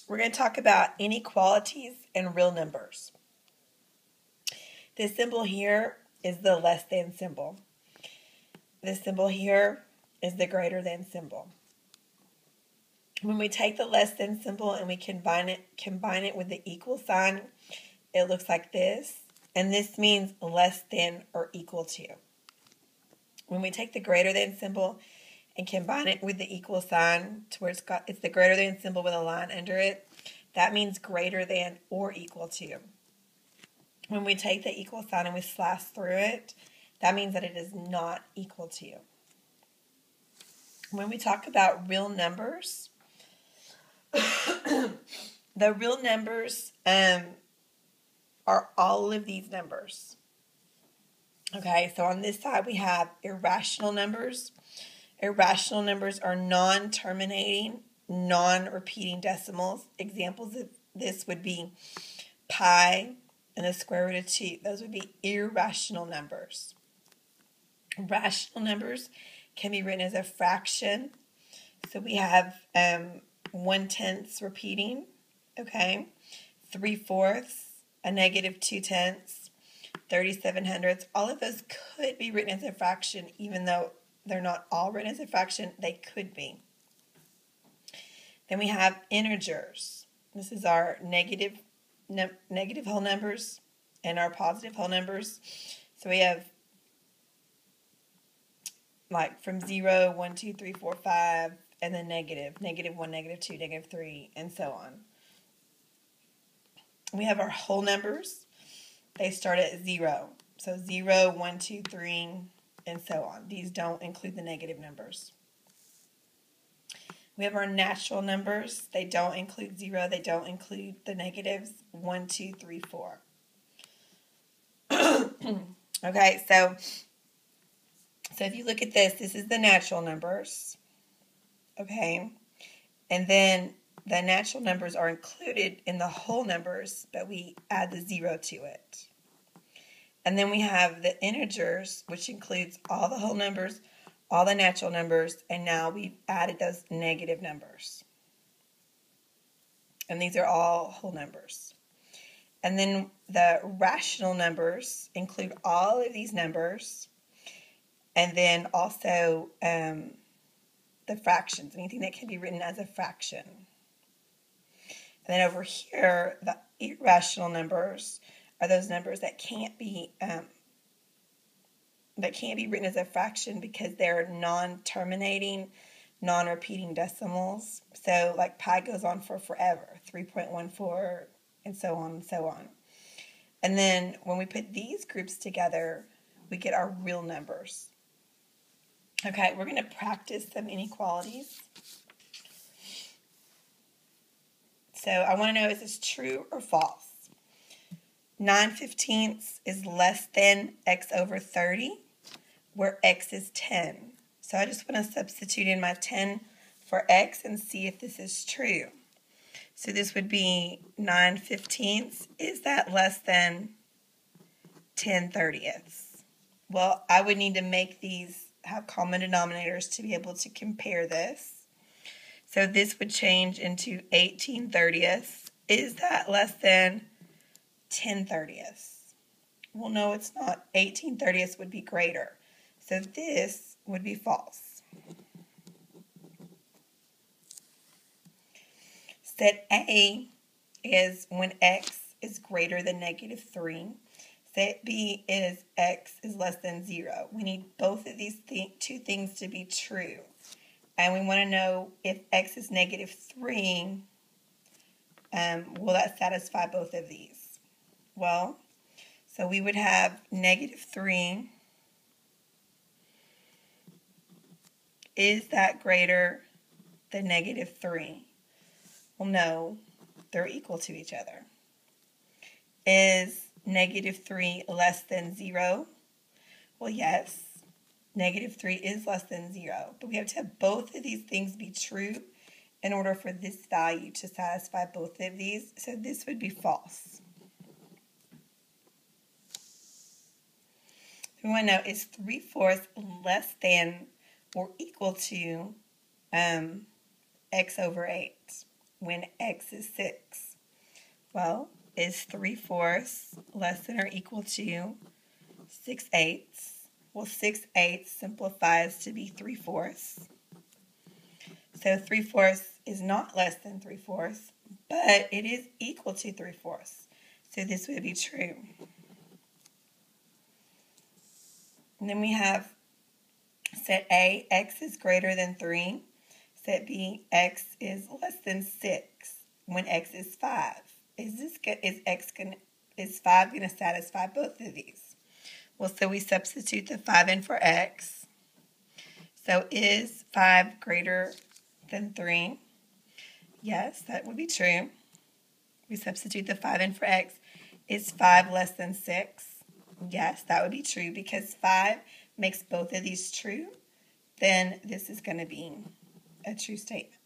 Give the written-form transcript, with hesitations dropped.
We're going to talk about inequalities and real numbers. This symbol here is the less than symbol. This symbol here is the greater than symbol. When we take the less than symbol and we combine it with the equal sign, it looks like this. And this means less than or equal to. When we take the greater than symbol and combine it with the equal sign to where it's the greater than symbol with a line under it, that means greater than or equal to. When we take the equal sign and we slash through it, that means that it is not equal to. When we talk about real numbers, the real numbers are all of these numbers. Okay, so on this side we have irrational numbers. Irrational numbers are non-terminating, non-repeating decimals. Examples of this would be pi and the square root of 2. Those would be irrational numbers. Rational numbers can be written as a fraction. So we have 1/10 repeating, okay, 3/4, a negative 2/10, 37/100. All of those could be written as a fraction, even though they're not all written as a fraction, they could be. Then we have integers. This is our negative whole numbers and our positive whole numbers. So we have like from 0, 1, 2, 3, 4, 5, and then negative 1, negative 2, negative 3, and so on. We have our whole numbers. They start at 0. So 0, 1, 2, 3, and so on. These don't include the negative numbers. We have our natural numbers. They don't include 0. They don't include the negatives 1, 2, 3, 4. Okay, so if you look at this is the natural numbers. Okay, and then the natural numbers are included in the whole numbers, but we add the 0 to it. And then we have the integers, which includes all the whole numbers, all the natural numbers, and now we've added those negative numbers. And these are all whole numbers. And then the rational numbers include all of these numbers, and then also the fractions, anything that can be written as a fraction. And then over here, the irrational numbers are those numbers that can't be written as a fraction because they're non-terminating, non-repeating decimals. So like pi goes on for forever, 3.14, and so on and so on. And then when we put these groups together, we get our real numbers. Okay, we're going to practice some inequalities. So I want to know, is this true or false? 9/15 is less than x over 30, where x is 10. So I just want to substitute in my 10 for x and see if this is true. So this would be 9/15. Is that less than 10/30? Well, I would need to make these have common denominators to be able to compare this. So this would change into 18/30. Is that less than 10/30? Well, no, it's not. 18/30 would be greater. So this would be false. Set A is when x is greater than -3. Set B is x is less than 0. We need both of these two things to be true. And we want to know if x is -3, will that satisfy both of these? Well, so we would have -3. Is that greater than -3? Well, no, they're equal to each other. Is -3 less than 0? Well, yes, -3 is less than 0. But we have to have both of these things be true in order for this value to satisfy both of these. So this would be false. We want to know, is 3/4 less than or equal to x over 8? when x is 6? Well, is 3/4 less than or equal to 6/8? Well, 6/8 simplifies to be 3/4. So 3/4 is not less than 3/4, but it is equal to 3/4. So this would be true. And then we have set A, x is greater than 3. Set B, x is less than 6 when x is 5. Is 5 going to satisfy both of these? Well, so we substitute the 5 in for x. So is 5 greater than 3? Yes, that would be true. We substitute the 5 in for x. Is 5 less than 6? Yes, that would be true because 5 makes both of these true. Then this is going to be a true statement.